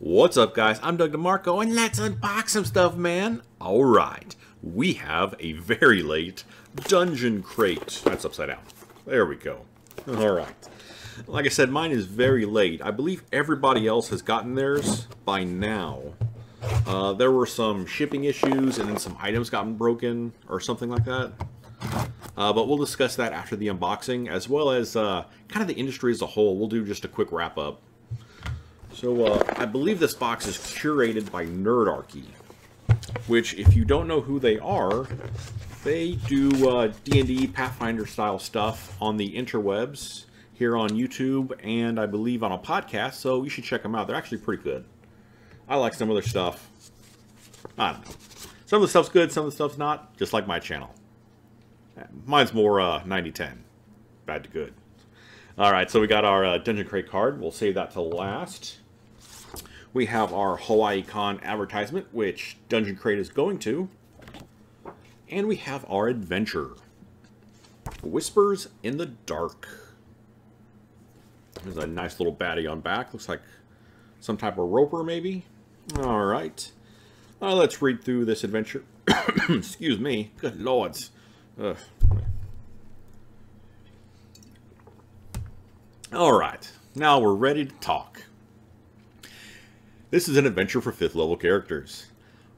What's up, guys? I'm Doug DeMarco, and let's unbox some stuff, man. Alright, we have a very late Dungeon Crate. That's upside down. There we go. Alright. Like I said, mine is very late. I believe everybody else has gotten theirs by now. There were some shipping issues, and then some items gotten broken, or something like that. But we'll discuss that after the unboxing, as well as kind of the industry as a whole. We'll do just a quick wrap-up. So, I believe this box is curated by NerdArchy, which, if you don't know who they are, they do D&D Pathfinder-style stuff on the interwebs, here on YouTube, and I believe on a podcast, so you should check them out. They're actually pretty good. I like some of their stuff. I don't know. Some of the stuff's good, some of the stuff's not, just like my channel. Mine's more 90-10. Bad to good. Alright, so we got our Dungeon Crate card. We'll save that till last. We have our Hawaii Con advertisement, which Dungeon Crate is going to. And we have our adventure. Whispers in the Dark. There's a nice little baddie on back. Looks like some type of roper, maybe. Alright. Let's read through this adventure. Excuse me. Good lords. Alright. Now we're ready to talk. This is an adventure for 5th level characters.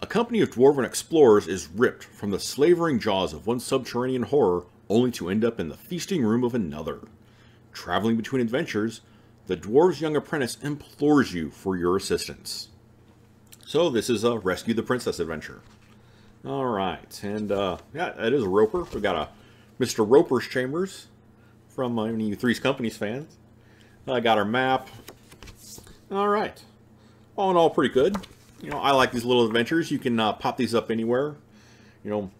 A company of dwarven explorers is ripped from the slavering jaws of one subterranean horror, only to end up in the feasting room of another. Traveling between adventures, the dwarf's young apprentice implores you for your assistance. So this is a Rescue the Princess adventure. Alright, and yeah, it is a roper. We've got a Mr. Roper's Chambers from any of you Three's Companies fans. I got our map. Alright. All in all, pretty good. You know, I like these little adventures. You can pop these up anywhere. You know,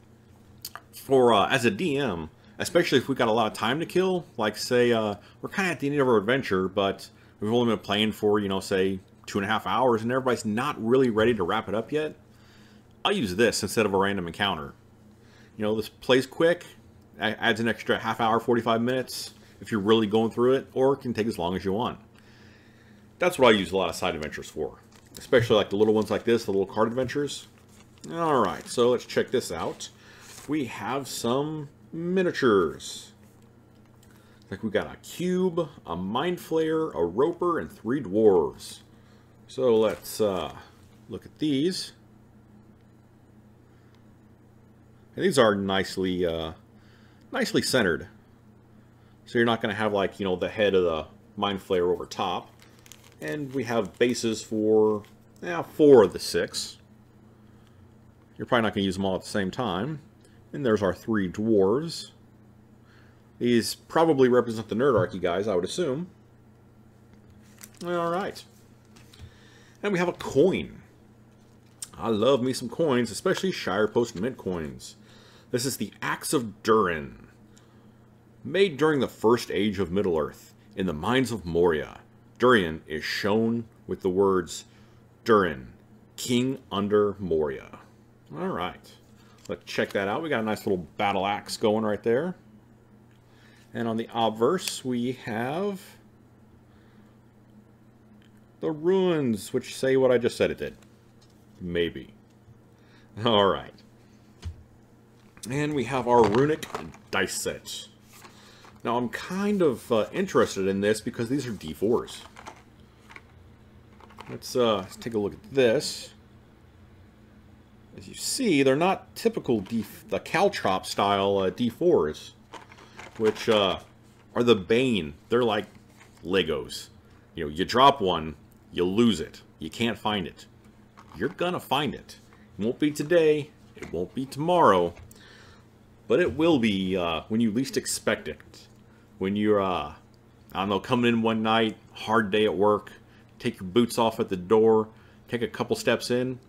for as a DM, especially if we've got a lot of time to kill, like say we're kind of at the end of our adventure, but we've only been playing for, you know, say 2.5 hours, and everybody's not really ready to wrap it up yet. I'll use this instead of a random encounter. You know, this plays quick, adds an extra half hour, 45 minutes if you're really going through it, or it can take as long as you want. That's what I use a lot of side adventures for, especially like the little ones like this, the little card adventures. Alright, so let's check this out. We have some miniatures. Like we got a cube, a mind flayer, a roper, and 3 dwarves. So let's look at these. And these are nicely centered. So you're not going to have, like, you know, the head of the mind flayer over top. And we have bases for 4 of the 6. You're probably not going to use them all at the same time. And there's our 3 dwarves. These probably represent the NerdArchy guys, I would assume. Alright. And we have a coin. I love me some coins, especially Shire Post Mint coins. This is the Axe of Durin. Made during the First Age of Middle-earth, in the mines of Moria, Durin is shown with the words, Durin, King under Moria. Alright, let's check that out. We got a nice little battle axe going right there. And on the obverse, we have the runes, which say what I just said it did. Maybe. Alright. And we have our runic dice set. Now, I'm kind of interested in this because these are D4s. Let's take a look at this. As you see, they're not typical the Caltrop style D4s, which are the bane. They're like Legos. You know, you drop one, you lose it. You can't find it. You're gonna find it. It won't be today. It won't be tomorrow. But it will be when you least expect it. When you're, I don't know, coming in one night, hard day at work, take your boots off at the door, take a couple steps in,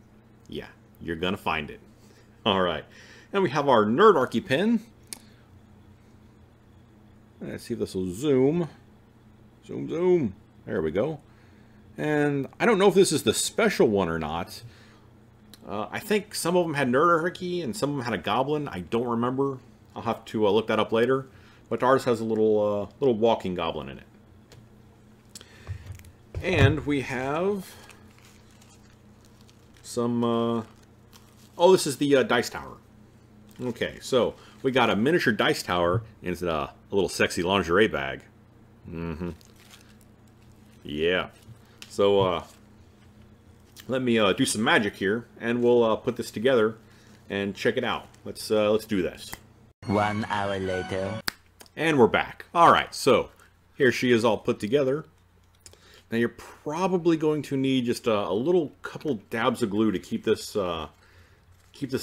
yeah, you're gonna find it. Alright. And we have our NerdArchy pen. Let's see if this will zoom. Zoom, zoom. There we go. And I don't know if this is the special one or not. I think some of them had NerdArchy and some of them had a goblin. I don't remember. I'll have to look that up later. But ours has a little walking goblin in it. And we have some... oh, this is the dice tower. Okay, so we got a miniature dice tower, and it's a little sexy lingerie bag. Yeah. So, let me do some magic here, and we'll put this together and check it out. Let's do this. 1 hour later. And we're back. Alright, so here she is all put together. Now you're probably going to need just a little couple dabs of glue to keep this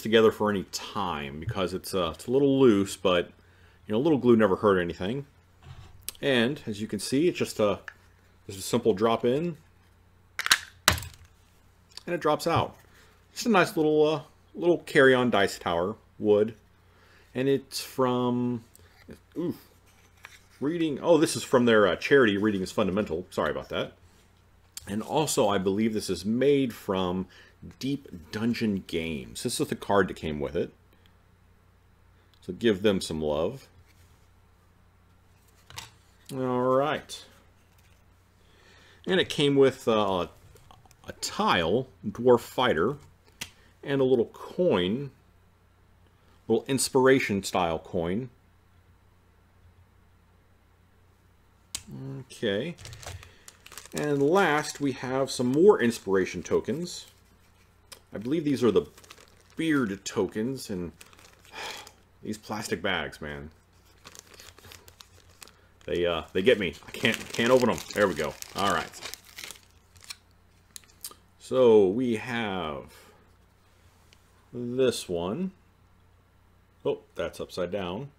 together for any time, because it's a little loose, but you know, a little glue never hurt anything. And as you can see, it's just a simple drop in, and it drops out. Just a nice little carry-on dice tower wood, and it's from reading. Oh, this is from their charity. Reading is Fundamental. Sorry about that. And also, I believe this is made from Deep Dungeon Games. This is the card that came with it. So give them some love. Alright. And it came with a tile, Dwarf Fighter, and a little coin. Little inspiration style coin. Okay. And last, we have some more inspiration tokens. I believe these are the beard tokens, and these plastic bags, man. They get me. I can't open them. There we go. All right. So we have this one. Oh, that's upside down.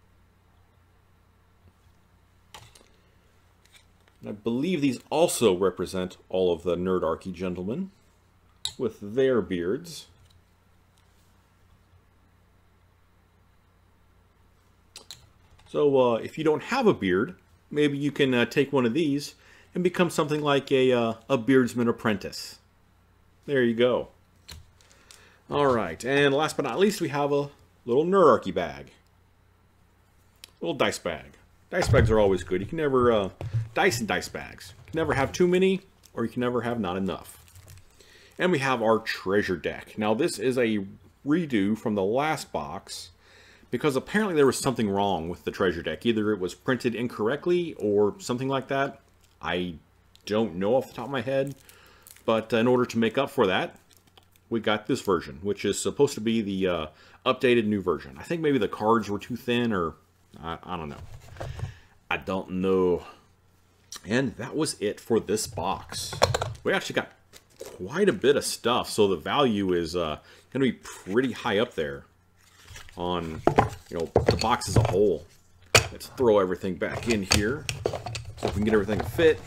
And I believe these also represent all of the NerdArchy gentlemen with their beards. So if you don't have a beard, maybe you can take one of these and become something like a beardsman apprentice. There you go. All right, and last but not least, we have a little NerdArchy bag. Little dice bag. Dice bags are always good. You can never, dice and dice bags. You can never have too many, or you can never have not enough. And we have our treasure deck. Now this is a redo from the last box, because apparently there was something wrong with the treasure deck. Either it was printed incorrectly or something like that. I don't know off the top of my head. But in order to make up for that, we got this version, which is supposed to be the updated new version. I think maybe the cards were too thin, or I don't know. I don't know. And that was it for this box. We actually got quite a bit of stuff, so the value is going to be pretty high up there on, you know, the box as a whole. Let's throw everything back in here so we can get everything to fit.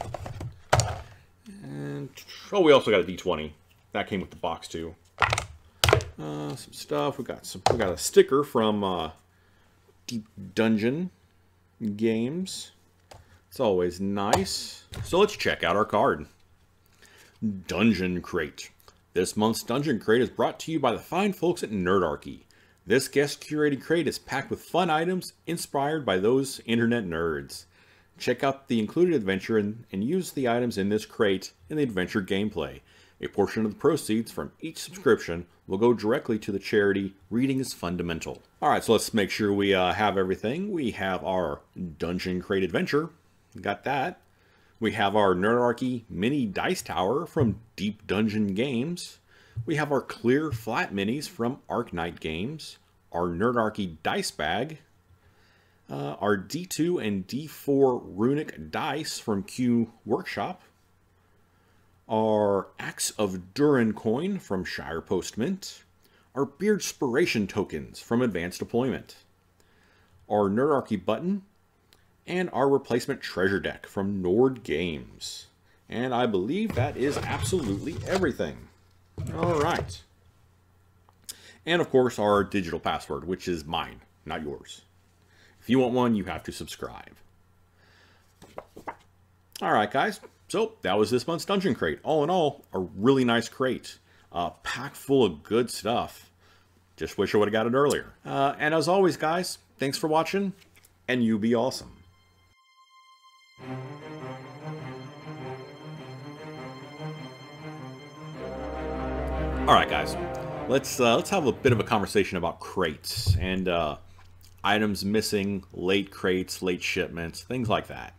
And oh, we also got a D20 that came with the box too. Some stuff. We got a sticker from Deep Dungeon Games. It's always nice. So let's check out our card. Dungeon Crate. This month's Dungeon Crate is brought to you by the fine folks at NerdArchy. This guest-curated crate is packed with fun items inspired by those internet nerds. Check out the included adventure and use the items in this crate in the adventure gameplay. A portion of the proceeds from each subscription will go directly to the charity Reading is Fundamental. Alright, so let's make sure we have everything. We have our Dungeon Crate Adventure. Got that. We have our NerdArchy Mini Dice Tower from Deep Dungeon Games. We have our clear flat minis from Arknight Games. Our NerdArchy Dice Bag. Our D2 and D4 Runic Dice from Q Workshop. Our Axe of Durin coin from Shire Post Mint. Our Beardspiration tokens from Advanced Deployment. Our NerdArchy button. And our replacement treasure deck from Nord Games. And I believe that is absolutely everything. Alright. And of course our digital password, which is mine, not yours. If you want one, you have to subscribe. Alright guys, so that was this month's Dungeon Crate. All in all, a really nice crate. Packed full of good stuff. Just wish I would have got it earlier. And as always guys, thanks for watching, and you be awesome. All right, guys, let's have a bit of a conversation about crates and items missing, late crates, late shipments, things like that.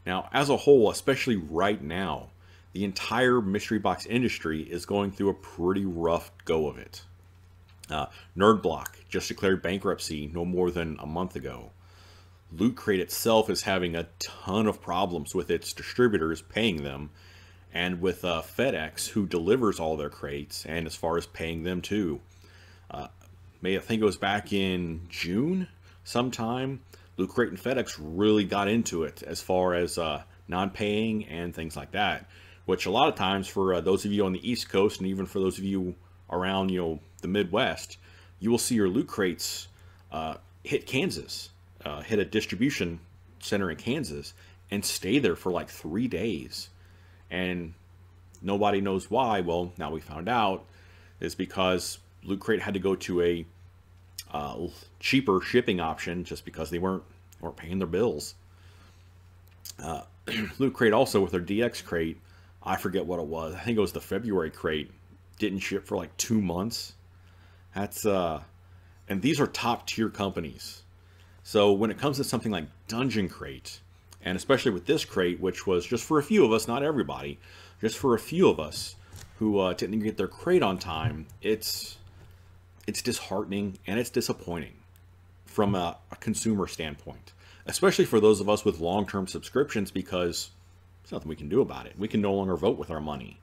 Now, as a whole, especially right now, the entire mystery box industry is going through a pretty rough go of it. NerdBlock just declared bankruptcy no more than a month ago. Loot Crate itself is having a ton of problems with its distributors paying them, and with FedEx, who delivers all their crates, and as far as paying them too. I think it was back in June sometime, Loot Crate and FedEx really got into it as far as non-paying and things like that, which a lot of times for those of you on the East Coast, and even for those of you around, the Midwest, you will see your Loot Crates hit Kansas, hit a distribution center in Kansas, and stay there for like 3 days. And nobody knows why. Well, now we found out is because Loot Crate had to go to a cheaper shipping option just because they weren't paying their bills. Loot Crate also, with their DX crate, I forget what it was. I think it was the February crate, didn't ship for like 2 months. That's and these are top tier companies. So when it comes to something like Dungeon Crate, and especially with this crate, which was just for a few of us, not everybody, just for a few of us who didn't get their crate on time, it's disheartening and it's disappointing from a consumer standpoint, especially for those of us with long-term subscriptions, because there's nothing we can do about it. We can no longer vote with our money.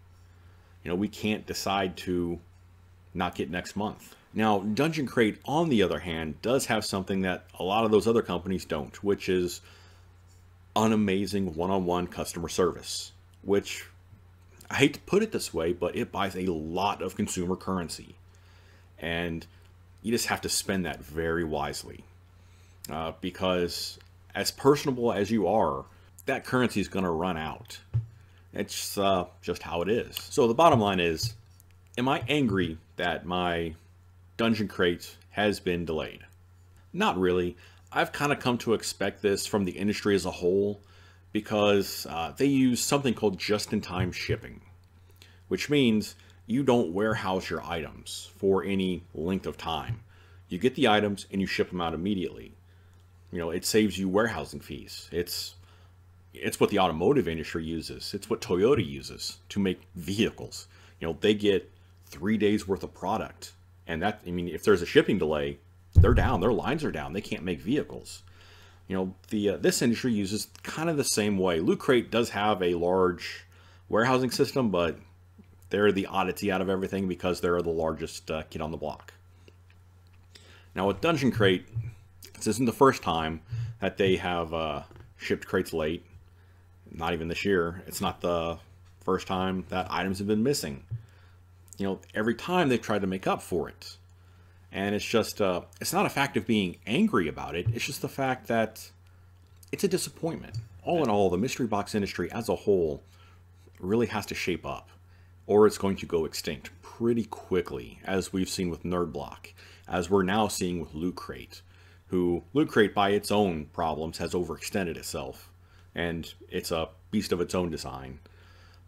We can't decide to not get next month. Now, Dungeon Crate, on the other hand, does have something that a lot of those other companies don't, which is an amazing one-on-one customer service, which, I hate to put it this way, but it buys a lot of consumer currency. And you just have to spend that very wisely. Because as personable as you are, that currency is going to run out. It's just how it is. So the bottom line is, am I angry that my Dungeon Crate has been delayed? Not really. I've kind of come to expect this from the industry as a whole, because they use something called just-in-time shipping, which means you don't warehouse your items for any length of time. You get the items and you ship them out immediately. It saves you warehousing fees. It's what the automotive industry uses. It's what Toyota uses to make vehicles. They get 3 days worth of product, and if there's a shipping delay, they're down. Their lines are down. They can't make vehicles. This industry uses kind of the same way. Loot Crate does have a large warehousing system, but they're the oddity out of everything because they're the largest kid on the block. Now with Dungeon Crate, this isn't the first time that they have shipped crates late. Not even this year. It's not the first time that items have been missing. Every time they've tried to make up for it. And it's just, it's not a fact of being angry about it. It's just the fact that it's a disappointment. All in all, the mystery box industry as a whole really has to shape up, or it's going to go extinct pretty quickly, as we've seen with NerdBlock, as we're now seeing with Loot Crate, who Loot Crate, by its own problems, has overextended itself, and it's a beast of its own design.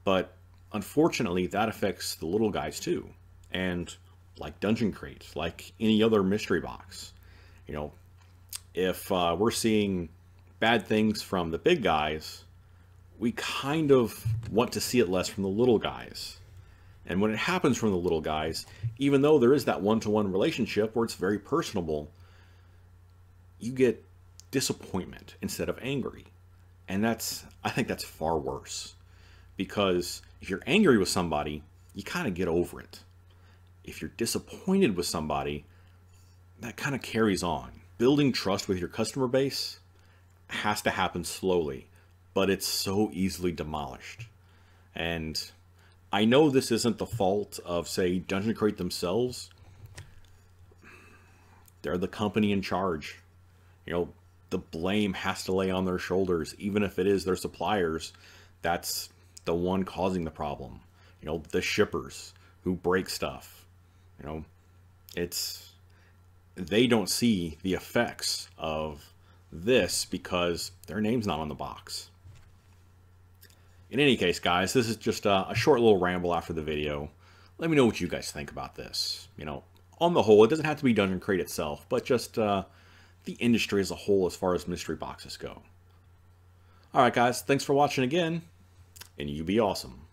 But unfortunately, that affects the little guys too. And like Dungeon Crate, like any other mystery box, if we're seeing bad things from the big guys, we kind of want to see it less from the little guys. And when it happens from the little guys, even though there is that one-to-one relationship where it's very personable, you get disappointment instead of angry. And I think that's far worse. Because if you're angry with somebody, you kind of get over it. If you're disappointed with somebody, that kind of carries on. Building trust with your customer base has to happen slowly, but it's so easily demolished. And I know this isn't the fault of, say, Dungeon Crate themselves. They're the company in charge. The blame has to lay on their shoulders, even if it is their suppliers. That's the one causing the problem. The shippers who break stuff. They don't see the effects of this because their name's not on the box. In any case, guys, this is just a short little ramble after the video. Let me know what you guys think about this. You know, on the whole, it doesn't have to be Dungeon Crate itself, but just the industry as a whole as far as mystery boxes go. Alright guys, thanks for watching again, and you be awesome.